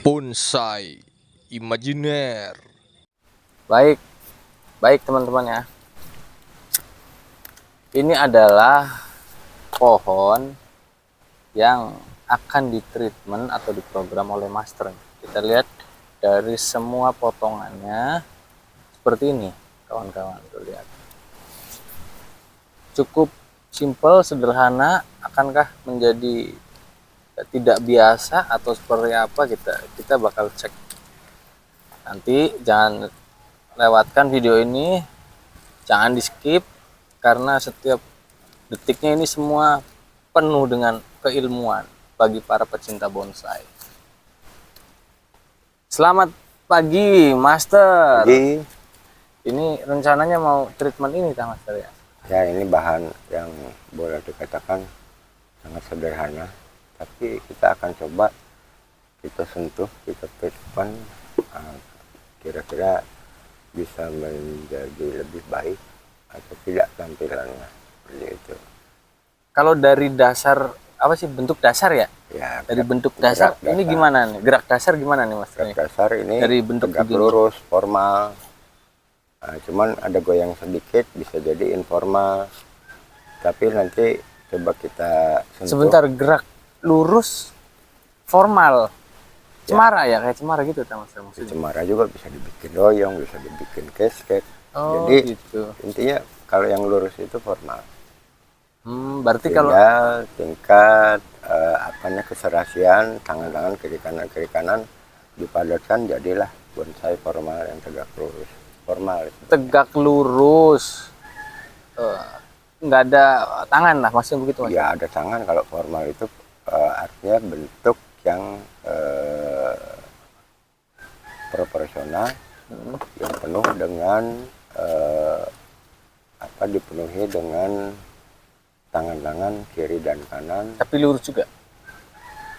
Bonsai imajiner. Baik, baik teman-teman ya. Ini adalah pohon yang akan ditreatment atau diprogram oleh master. Kita lihat dari semua potongannya seperti ini, kawan-kawan. Tuh lihat. Cukup simple, sederhana. Akankah menjadi tidak biasa atau seperti apa, kita bakal cek. Nanti jangan lewatkan video ini, jangan di skip karena setiap detiknya ini semua penuh dengan keilmuan bagi para pecinta bonsai. Selamat pagi, Master. Jadi, Ini rencananya mau treatment ini, Kak Master ya? ya ini bahan yang boleh dikatakan sangat sederhana, tapi kita akan coba kita sentuh, kita treatment, kira-kira bisa menjadi lebih baik atau tidak tampilannya seperti itu. Kalau dari dasar apa sih, bentuk dasar ya? Ya, Dari bentuk dasar ini gimana nih? Gerak dasar gimana nih, Mas? Gerak dasar ini dari bentuk tegak lurus, formal. Nah, cuman ada goyang sedikit, bisa jadi informal. Tapi nanti coba kita sentuh. Sebentar, gerak lurus, formal. Cemara ya, kayak cemara gitu, Mas? Maksudnya. Cemara juga bisa dibikin doyong, bisa dibikin casket. Oh, jadi gitu. Intinya kalau yang lurus itu formal. Berarti tinggal kalau tingkat keserasian tangan-tangan kiri kanan dipadatkan, jadilah bonsai formal yang tegak lurus. Formal. Tegak lurus, nggak ada tangan lah, maksudnya begitu, Mas? Ya ada tangan. Kalau formal itu artinya bentuk yang proporsional, yang penuh dengan dipenuhi dengan tangan-tangan kiri dan kanan. Tapi lurus juga?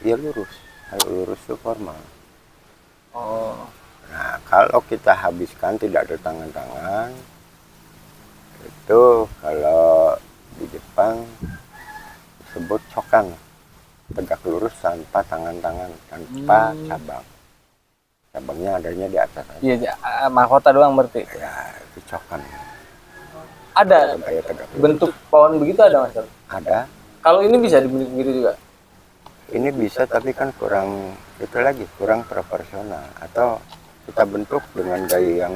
Iya lurus. Kalau lurus itu formal. Oh. Nah, kalau kita habiskan tidak ada tangan-tangan, itu kalau di Jepang disebut cokan, tegak lurus tanpa tangan-tangan, tanpa cabang. Cabangnya adanya di atas aja. Iya, mahkota doang berarti. Ya, itu cokan. Ada bentuk pohon begitu, ada, Mas? Ada. Kalau ini bisa dibentuk begitu juga? Ini bisa, tapi kan kurang proporsional. Atau kita bentuk dengan gaya yang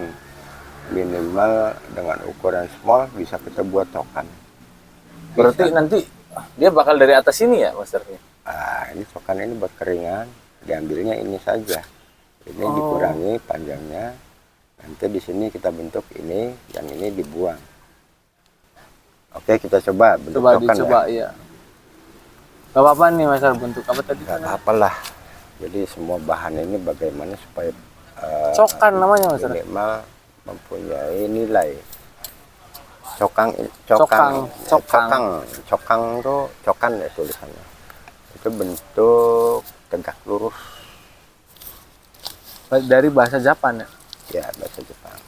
minimal, dengan ukuran small, bisa kita buat cokan. Berarti nanti dia bakal dari atas ini ya, Masternya? Ini cokan ini buat keringan, diambilnya ini saja. Ini dikurangi panjangnya. Nanti di sini kita bentuk ini, yang ini dibuang. Oke, kita coba bentuk cokan ya. Iya. Gak apa-apa nih, Mas, bentuk apa tadi? Gak apa-apa lah. Jadi semua bahan ini bagaimana supaya cokan namanya, Mas? minimal mempunyai nilai. Cokang tuh cokan ya tulisannya. Itu bentuk tegak lurus. Dari bahasa Jepang ya? Ya, bahasa Jepang.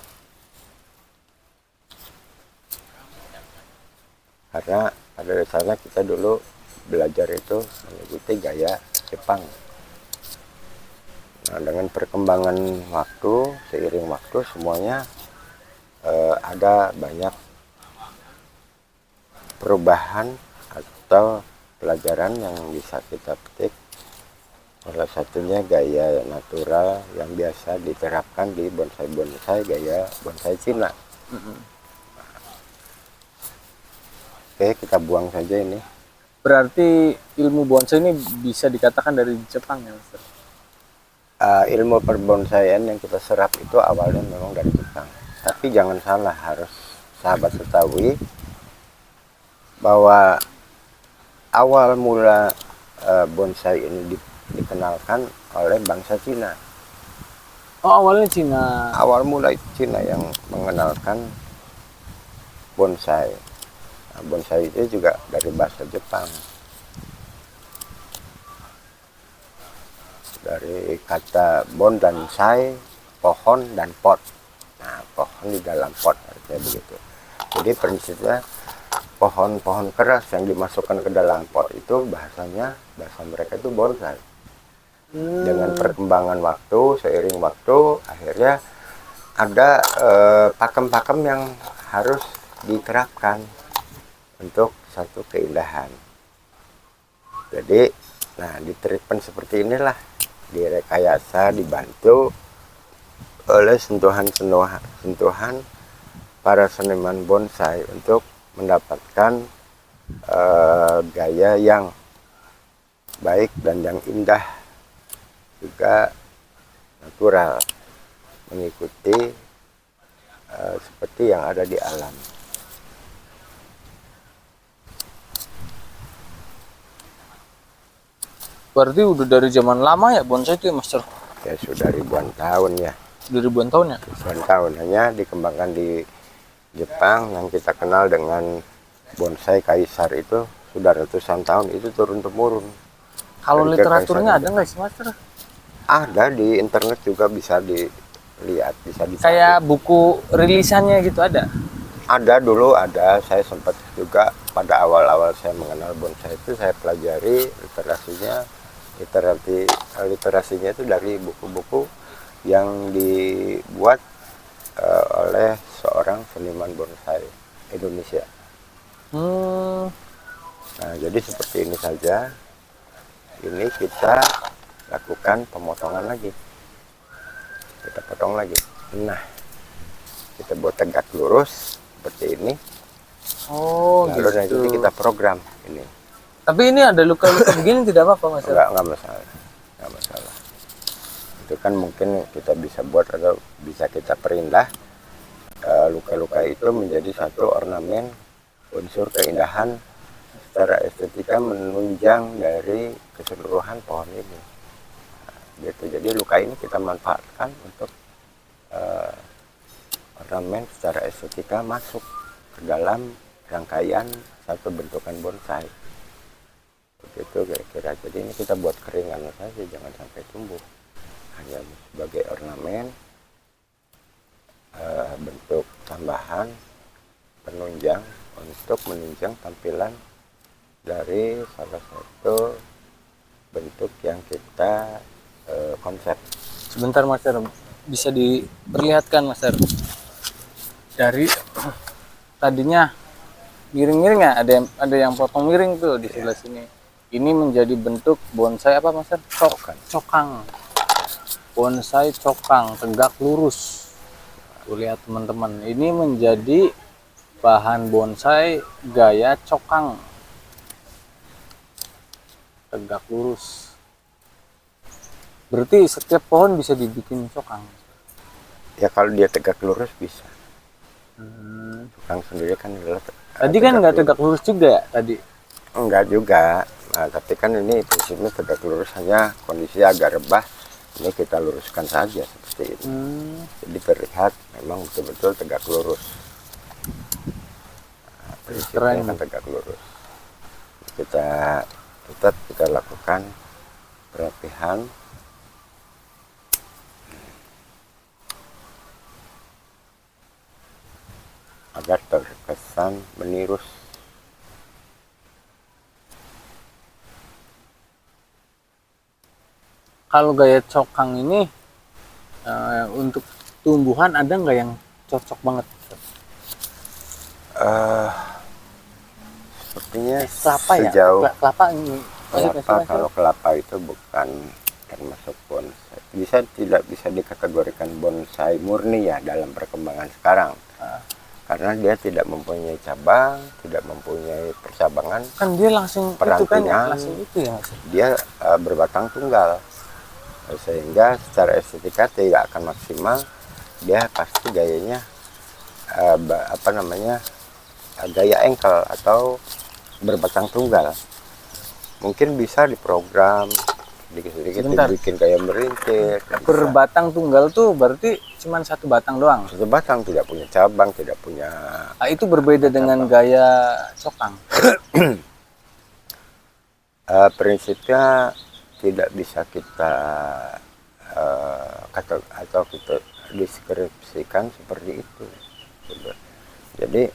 Karena pada dasarnya kita dulu belajar itu mengikuti gaya Jepang. Nah, dengan perkembangan waktu, seiring waktu semuanya ada banyak perubahan atau pelajaran yang bisa kita petik. Salah satunya gaya natural yang biasa diterapkan di bonsai-bonsai, gaya bonsai Cina. Oke, kita buang saja ini. Berarti ilmu bonsai ini bisa dikatakan dari Jepang ya, Mas? Ilmu perbonsaian yang kita serap itu awalnya memang dari Jepang. Tapi jangan salah, harus sahabat ketahui bahwa awal mula bonsai ini dikenalkan oleh bangsa Cina. Oh, awalnya Cina. Awal mula Cina yang mengenalkan bonsai. Nah, bonsai itu juga dari bahasa Jepang. Dari kata bon dan sai, pohon dan pot. Nah, pohon di dalam pot, artinya begitu. Jadi prinsipnya pohon-pohon keras yang dimasukkan ke dalam pot itu bahasa mereka itu bonsai. Dengan perkembangan waktu, seiring waktu, akhirnya ada pakem-pakem yang harus diterapkan untuk satu keindahan. Jadi, nah di treatment seperti inilah, direkayasa, dibantu oleh sentuhan para seniman bonsai untuk mendapatkan gaya yang baik dan yang indah, juga natural, mengikuti seperti yang ada di alam. Berarti udah dari zaman lama ya bonsai itu ya Master? Ya sudah ribuan tahun ya. Udah ribuan tahun ya? Ribuan tahun, hanya dikembangkan di Jepang. Yang kita kenal dengan bonsai kaisar itu sudah ratusan tahun, itu turun temurun. Kalau Dari literaturnya kekaisaran ada nggak sih Master? ada di internet juga, bisa dilihat, bisa dicari. Kayak buku rilisannya gitu ada? Ada, dulu ada, saya sempat juga pada awal-awal saya mengenal bonsai itu saya pelajari literasinya itu dari buku-buku yang dibuat oleh seorang seniman bonsai Indonesia. Nah, jadi seperti ini saja. Ini kita lakukan pemotongan lagi. Kita potong lagi. Nah, kita buat tegak lurus seperti ini. Oh, lalu gitu. nanti kita program ini. Tapi ini ada luka-luka begini tidak apa-apa Mas? Enggak masalah. Enggak masalah. Itu kan mungkin kita bisa buat atau bisa kita perindah luka-luka itu menjadi satu ornamen, unsur keindahan secara estetika menunjang dari keseluruhan pohon ini. Gitu. Jadi luka ini kita manfaatkan untuk ornamen secara estetika masuk ke dalam rangkaian satu bentukan bonsai. Begitu kira-kira. Jadi ini kita buat keringan saja, jangan sampai tumbuh. Hanya sebagai ornamen, bentuk tambahan, penunjang untuk menunjang tampilan dari salah satu bentuk yang kita konsep. Sebentar Master, bisa diperlihatkan Master? Dari tadinya miring-miring ya, ada yang potong miring tuh di sebelah sini. Ini menjadi bentuk bonsai apa Master? Cokang. Bonsai cokang, tegak lurus. Tuh lihat teman-teman, ini menjadi bahan bonsai gaya cokang. Tegak lurus. Berarti setiap pohon bisa dibikin cokang. Ya kalau dia tegak lurus bisa. Cokang sendiri kan adalah Tadi kan nggak tegak lurus juga ya tadi? Enggak juga. Nah, tapi kan ini prinsipnya tegak lurus, hanya kondisi agak rebah. Ini kita luruskan saja seperti ini. Jadi terlihat memang betul-betul tegak lurus. Nah, prinsipnya kan tegak lurus. Kita tetap kita lakukan perapihan. Agar terkesan menirus. Kalau gaya cokang ini untuk tumbuhan ada nggak yang cocok banget? Sepertinya Kelapa ya? sejauh Kelapa ini. kelapa, kalau kelapa itu bukan termasuk bonsai. Tidak bisa dikategorikan bonsai murni ya dalam perkembangan sekarang. Karena dia tidak mempunyai cabang, tidak mempunyai percabangan. Kan dia langsung itu kan ya, langsung itu ya Mas. Dia berbatang tunggal. Sehingga secara estetika tidak akan maksimal. Dia pasti gayanya gaya engkel atau berbatang tunggal. Mungkin bisa diprogram sedikit-sedikit, dibikin kayak merintir. Berbatang tunggal tuh berarti cuma satu batang doang? Satu batang, tidak punya cabang, tidak punya... Nah, itu berbeda dengan gaya cokang? Prinsipnya tidak bisa kita atau kita deskripsikan seperti itu. Jadi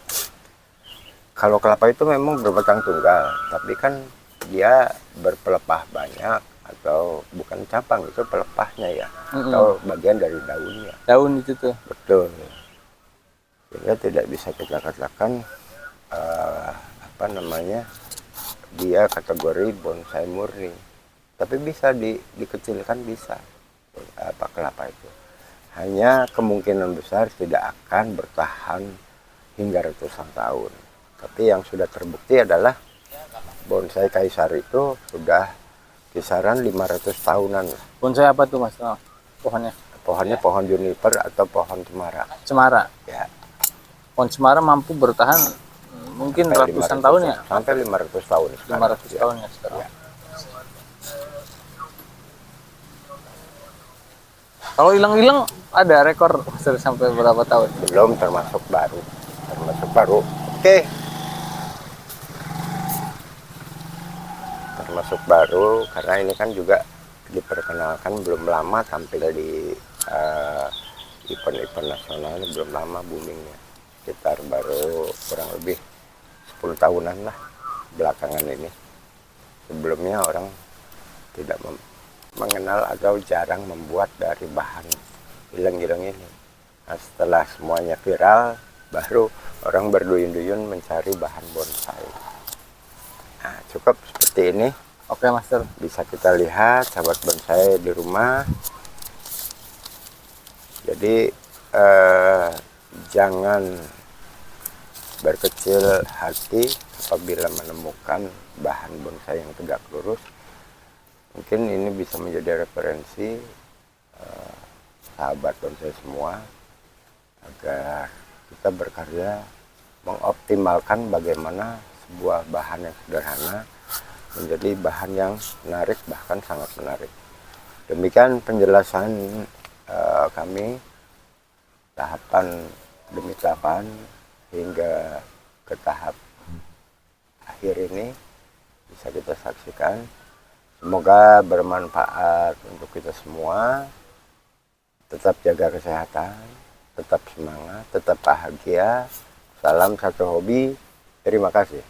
kalau kelapa itu memang berbatang tunggal, tapi kan dia berpelepah banyak atau bukan cabang, itu pelepahnya ya, atau bagian dari daunnya. Daun itu tuh. Betul. Sehingga tidak bisa kita katakan apa namanya, dia kategori bonsai murni. Tapi bisa dikecilkan, bisa apa kelapa itu. Hanya kemungkinan besar tidak akan bertahan hingga ratusan tahun. Tapi yang sudah terbukti adalah bonsai kaisar itu sudah kisaran 500 tahunan. Bonsai apa tuh Mas? Pohonnya? Pohonnya pohon juniper atau pohon cemara. Cemara. Ya. Pohon cemara mampu bertahan mungkin Sampai ratusan 500 tahun ya? Sampai 500 tahun sekarang. 500 tahun ya sekarang. Ya. Kalau hilang-hilang ada rekor sampai berapa tahun? Belum, termasuk baru. Termasuk baru. Oke. Termasuk baru karena ini kan juga diperkenalkan belum lama, tampil di event-event nasional belum lama boomingnya. Sekitar baru kurang lebih 10 tahunan lah belakangan ini. Sebelumnya orang tidak mengenal atau jarang membuat dari bahan hilang-hilang ini. Nah, setelah semuanya viral, baru orang berduyun-duyun mencari bahan bonsai. Nah, cukup seperti ini. Oke Master. Bisa kita lihat sahabat bonsai di rumah. Jadi jangan berkecil hati apabila menemukan bahan bonsai yang tegak lurus. Mungkin ini bisa menjadi referensi sahabat bonsai semua agar kita berkarya mengoptimalkan bagaimana sebuah bahan yang sederhana menjadi bahan yang menarik, bahkan sangat menarik. Demikian penjelasan kami tahapan demi tahapan hingga ke tahap akhir ini bisa kita saksikan. Semoga bermanfaat untuk kita semua. Tetap jaga kesehatan, tetap semangat, tetap bahagia. Salam satu hobi. Terima kasih.